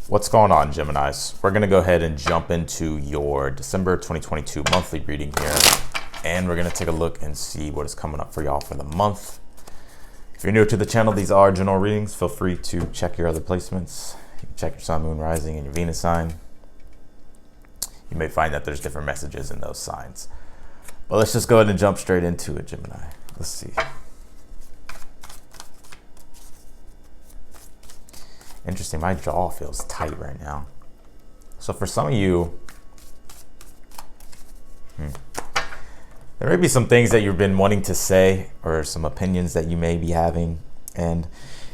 What's going on, Geminis? We're going to go ahead and jump into your December 2022 monthly reading here. And we're going to take a look and see what is coming up for y'all for the month. If you're new to the channel, these are general readings. Feel free to check your other placements. You can check your sun, moon, rising, and your Venus sign. You may find that there's different messages in those signs. But let's just go ahead and jump straight into it, Gemini. Let's see. Interesting, my jaw feels tight right now. So for some of you, there may be some things that you've been wanting to say or some opinions that you may be having, and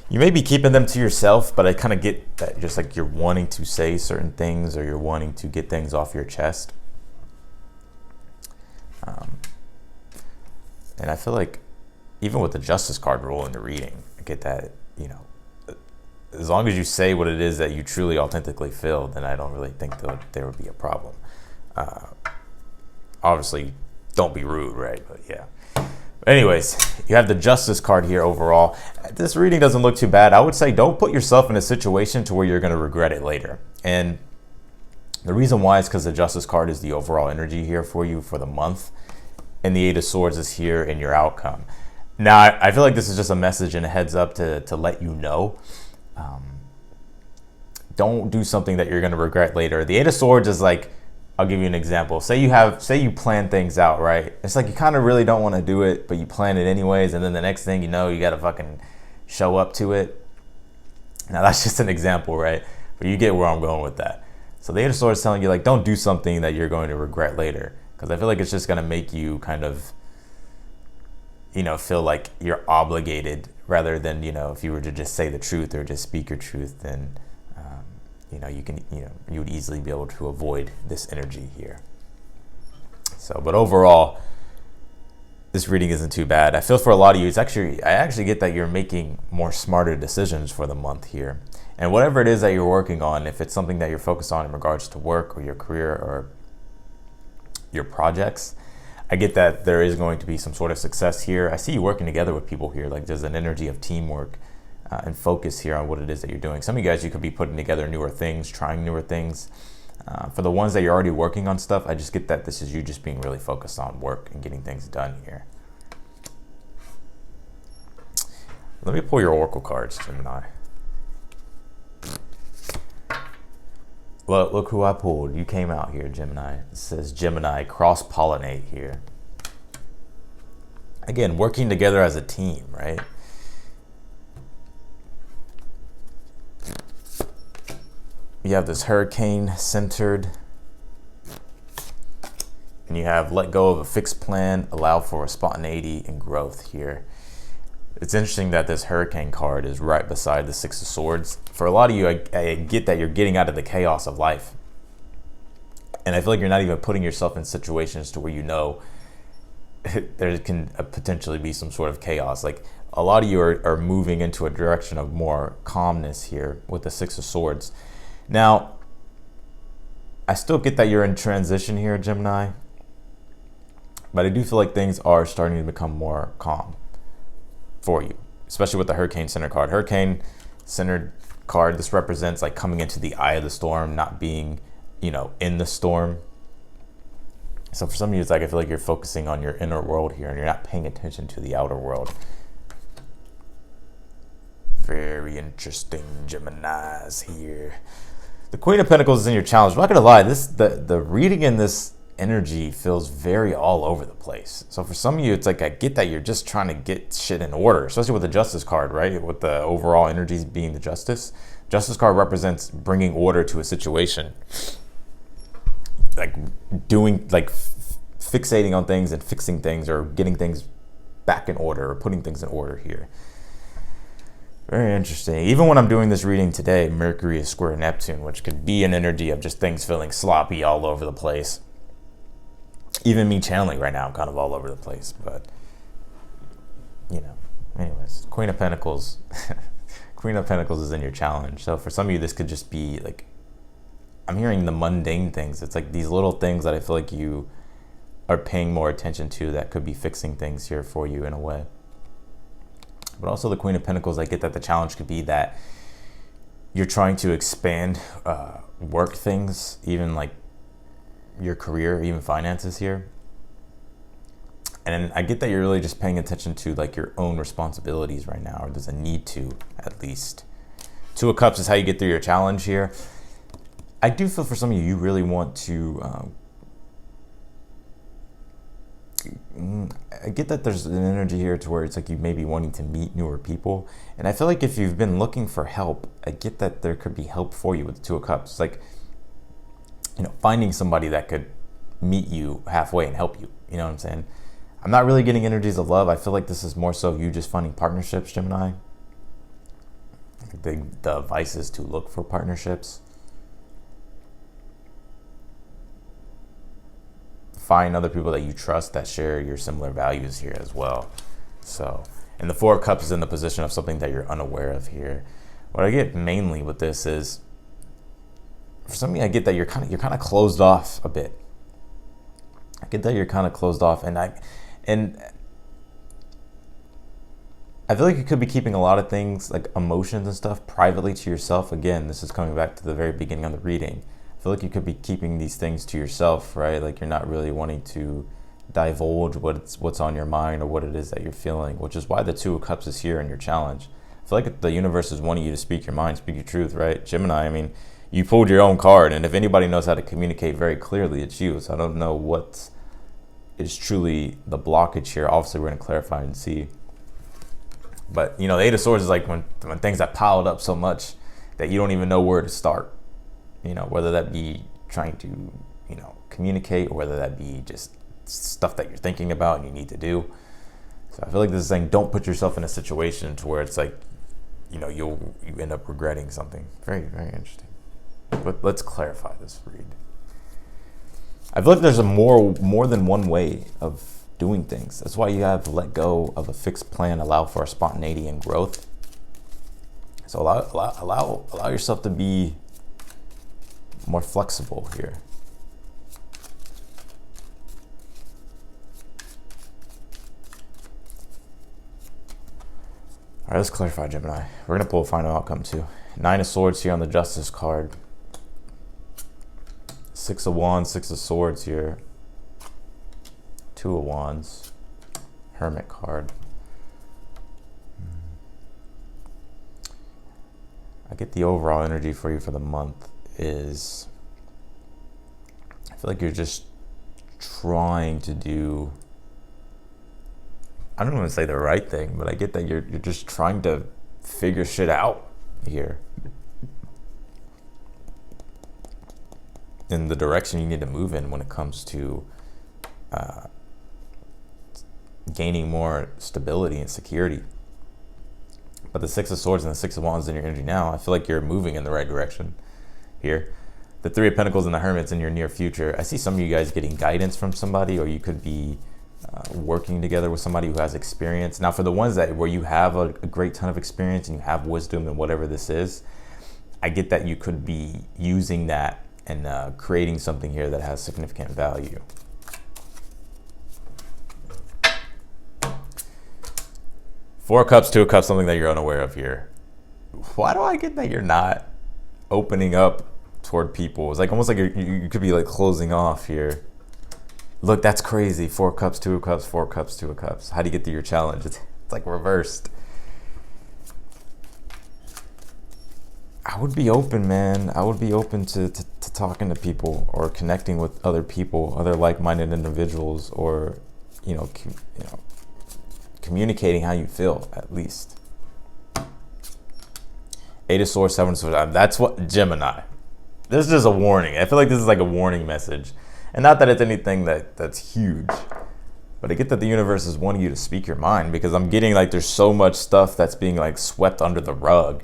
you may be keeping them to yourself, but I kind of get that just like you're wanting to say certain things or you're wanting to get things off your chest. And I feel like even with the Justice card rule in the reading, I get that, you know, as long as you say what it is that you truly authentically feel, then I don't really think there would be a problem. Obviously, don't be rude, right? But yeah. Anyways, you have the Justice card here overall. This reading doesn't look too bad. I would say don't put yourself in a situation to where you're going to regret it later. And the reason why is because the Justice card is the overall energy here for you for the month. And the Eight of Swords is here in your outcome. Now, I feel like this is just a message and a heads up to let you know. Don't do something that you're going to regret later. The Eight of Swords is like, I'll give you an example. Say you plan things out, right? It's like you kind of really don't want to do it, but you plan it anyways. And then the next thing you know, you got to fucking show up to it. Now, that's just an example, right? But you get where I'm going with that. So the Eight of Swords is telling you, like, don't do something that you're going to regret later. Because I feel like it's just going to make you kind of, you know, feel like you're obligated rather than, you know, if you were to just say the truth or just speak your truth, then, you know, you would easily be able to avoid this energy here. So, but overall, this reading isn't too bad. I feel for a lot of you, I actually get that you're making more smarter decisions for the month here. And whatever it is that you're working on, if it's something that you're focused on in regards to work or your career or your projects, I get that there is going to be some sort of success here. I see you working together with people here. Like there's an energy of teamwork and focus here on what it is that you're doing. Some of you guys, you could be putting together newer things, trying newer things. For the ones that you're already working on stuff, I just get that this is you just being really focused on work and getting things done here. Let me pull your Oracle cards, Gemini. Look who I pulled. You came out here, Gemini. It says Gemini, cross-pollinate here. Again, working together as a team, right? You have this hurricane centered. And you have let go of a fixed plan, allow for spontaneity and growth here. It's interesting that this hurricane card is right beside the Six of Swords. For a lot of you, I get that you're getting out of the chaos of life. And I feel like you're not even putting yourself in situations to where you know there can potentially be some sort of chaos. Like a lot of you are moving into a direction of more calmness here with the Six of Swords. Now, I still get that you're in transition here, Gemini. But I do feel like things are starting to become more calm for you, especially with the Hurricane Center card. Hurricane Centered card, this represents like coming into the eye of the storm, not being, you know, in the storm. So for some of you, it's like I feel like you're focusing on your inner world here and you're not paying attention to the outer world. Very interesting, Geminis here. The Queen of Pentacles is in your challenge. I'm not gonna lie, the reading in this energy feels very all over the place. So for some of you, it's like I get that you're just trying to get shit in order, especially with the Justice card, right? With the overall energies being the Justice. Justice card represents bringing order to a situation, like doing, like fixating on things and fixing things or getting things back in order or putting things in order here. Very interesting. Even when I'm doing this reading today, Mercury is square Neptune, which could be an energy of just things feeling sloppy all over the place. Even me channeling right now, I'm kind of all over the place, but you know, anyways, Queen of Pentacles, Queen of Pentacles is in your challenge. So for some of you, this could just be like, I'm hearing the mundane things. It's like these little things that I feel like you are paying more attention to that could be fixing things here for you in a way. But also the Queen of Pentacles, I get that the challenge could be that you're trying to expand work things, even like your career, even finances here. And I get that you're really just paying attention to like your own responsibilities right now, or there's a need to, at least. Two of Cups is how you get through your challenge here. I do feel for some of you, you really want to, I get that there's an energy here to where it's like you may be wanting to meet newer people. And I feel like if you've been looking for help, I get that there could be help for you with the Two of Cups. It's like, you know, finding somebody that could meet you halfway and help you. You know what I'm saying? I'm not really getting energies of love. I feel like this is more so you just finding partnerships, Gemini. The advice is to look for partnerships. Find other people that you trust that share your similar values here as well. So, and the Four of Cups is in the position of something that you're unaware of here. What I get mainly with this is, for some of you, I get that you're kind of closed off a bit. I get that you're kind of closed off, and I feel like you could be keeping a lot of things like emotions and stuff privately to yourself. Again, this is coming back to the very beginning of the reading. I feel like you could be keeping these things to yourself, right? Like you're not really wanting to divulge what's on your mind or what it is that you're feeling, which is why the Two of Cups is here in your challenge. I feel like the universe is wanting you to speak your mind, speak your truth, right? Gemini, I mean, you pulled your own card, and if anybody knows how to communicate very clearly, it's you. So I don't know what is truly the blockage here. Obviously, we're going to clarify and see. But, you know, the Eight of Swords is like when things have piled up so much that you don't even know where to start. You know, whether that be trying to, you know, communicate, or whether that be just stuff that you're thinking about and you need to do. So I feel like this is saying don't put yourself in a situation to where it's like, you know, you end up regretting something. Very, very interesting. But let's clarify this read. I feel like there's more than one way of doing things. That's why you have to let go of a fixed plan, allow for spontaneity and growth. So allow yourself to be more flexible here. All right, let's clarify, Gemini. We're gonna pull a final outcome too. Nine of Swords here on the Justice card. Six of Wands, Six of Swords here. Two of Wands, Hermit card. I get the overall energy for you for the month is, I feel like you're just trying to do, I don't want to say the right thing, but I get that you're just trying to figure shit out here in the direction you need to move in when it comes to gaining more stability and security. But the Six of Swords and the Six of Wands in your energy now, I feel like you're moving in the right direction here. The Three of Pentacles and the Hermit's in your near future. I see some of you guys getting guidance from somebody, or you could be working together with somebody who has experience. Now, for the ones that where you have a great ton of experience and you have wisdom and whatever this is, I get that you could be using that and creating something here that has significant value. Four of Cups, Two of Cups, something that you're unaware of here. Why do I get that you're not opening up toward people? It's like almost like you could be like closing off here. Look, that's crazy. Four of Cups, Two of Cups, Four of Cups, Two of Cups. How do you get through your challenge? It's like reversed. I would be open, man. I would be open to talking to people or connecting with other people, other like-minded individuals, or communicating how you feel, at least. Eight of Swords, Seven of Swords. That's what, Gemini. This is just a warning. I feel like this is like a warning message. And not that it's anything that's huge, but I get that the universe is wanting you to speak your mind, because I'm getting like there's so much stuff that's being like swept under the rug.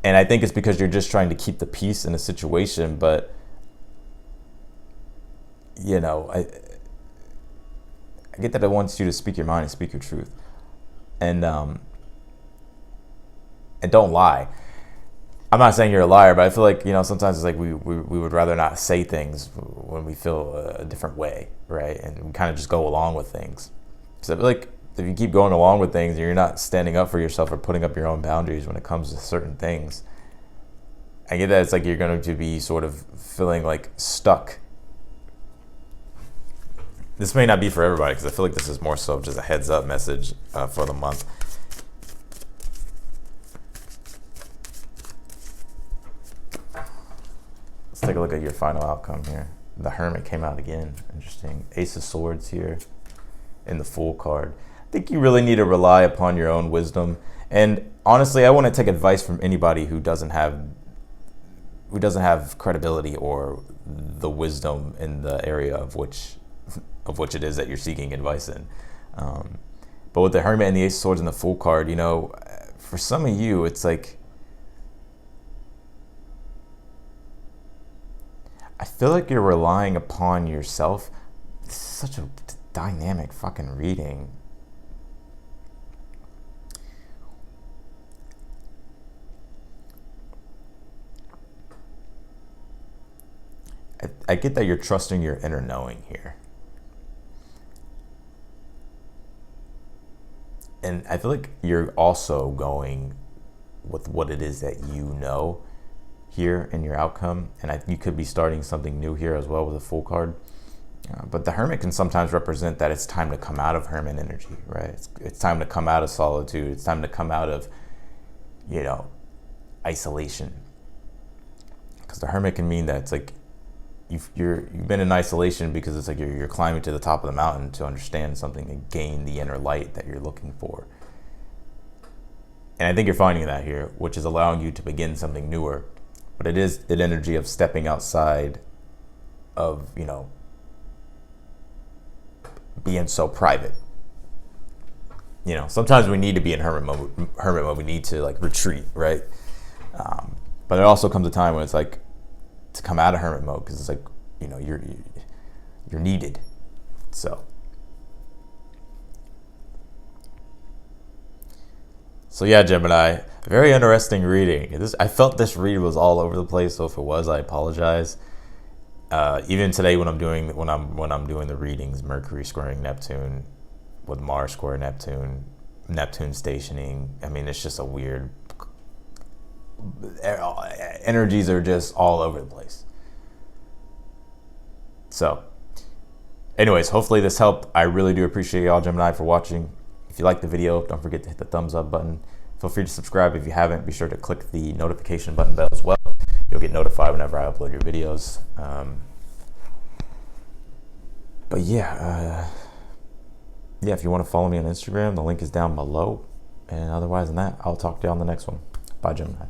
And I think it's because you're just trying to keep the peace in a situation, but you know, I get that it wants you to speak your mind and speak your truth. And don't lie. I'm not saying you're a liar, but I feel like, you know, sometimes it's like we would rather not say things when we feel a different way, right? And we kind of just go along with things. So I feel like if you keep going along with things and you're not standing up for yourself or putting up your own boundaries when it comes to certain things, I get that it's like you're going to be sort of feeling like stuck. This may not be for everybody because I feel like this is more so just a heads up message for the month. Let's take a look at your final outcome here. The Hermit came out again. Interesting. Ace of Swords here in the Fool card. I think you really need to rely upon your own wisdom. And honestly, I wouldn't take advice from anybody who doesn't have credibility or the wisdom in the area of which it is that you're seeking advice in. But with the Hermit and the Ace of Swords and the Fool card, you know, for some of you, it's like, I feel like you're relying upon yourself. It's such a dynamic fucking reading. I get that you're trusting your inner knowing here. And I feel like you're also going with what it is that you know here in your outcome. And you could be starting something new here as well with a Fool card. But the Hermit can sometimes represent that it's time to come out of Hermit energy, right? It's time to come out of solitude. It's time to come out of, you know, isolation. Because the Hermit can mean that it's like you've been in isolation because it's like you're climbing to the top of the mountain to understand something and gain the inner light that you're looking for. And I think you're finding that here, which is allowing you to begin something newer. But it is an energy of stepping outside of, you know, being so private. You know, sometimes we need to be in hermit mode. We need to like retreat, right? But there also comes a time when it's like to come out of hermit mode because it's like, you know, you're needed. So yeah, Gemini, very interesting reading. I felt this read was all over the place, so if it was, I apologize. Even today when I'm doing the readings, Mercury squaring Neptune with Mars square Neptune, Neptune stationing. I mean, it's just a weird, energies are just all over the place. So anyways, hopefully this helped. I really do appreciate y'all, Gemini, for watching. If you liked the video, don't forget to hit the thumbs up button. Feel free to subscribe if you haven't. Be sure to click the notification button bell as well. You'll get notified whenever I upload your videos. But yeah, if you want to follow me on Instagram, the link is down below. And otherwise than that, I'll talk to you on the next one. Bye, Gemini.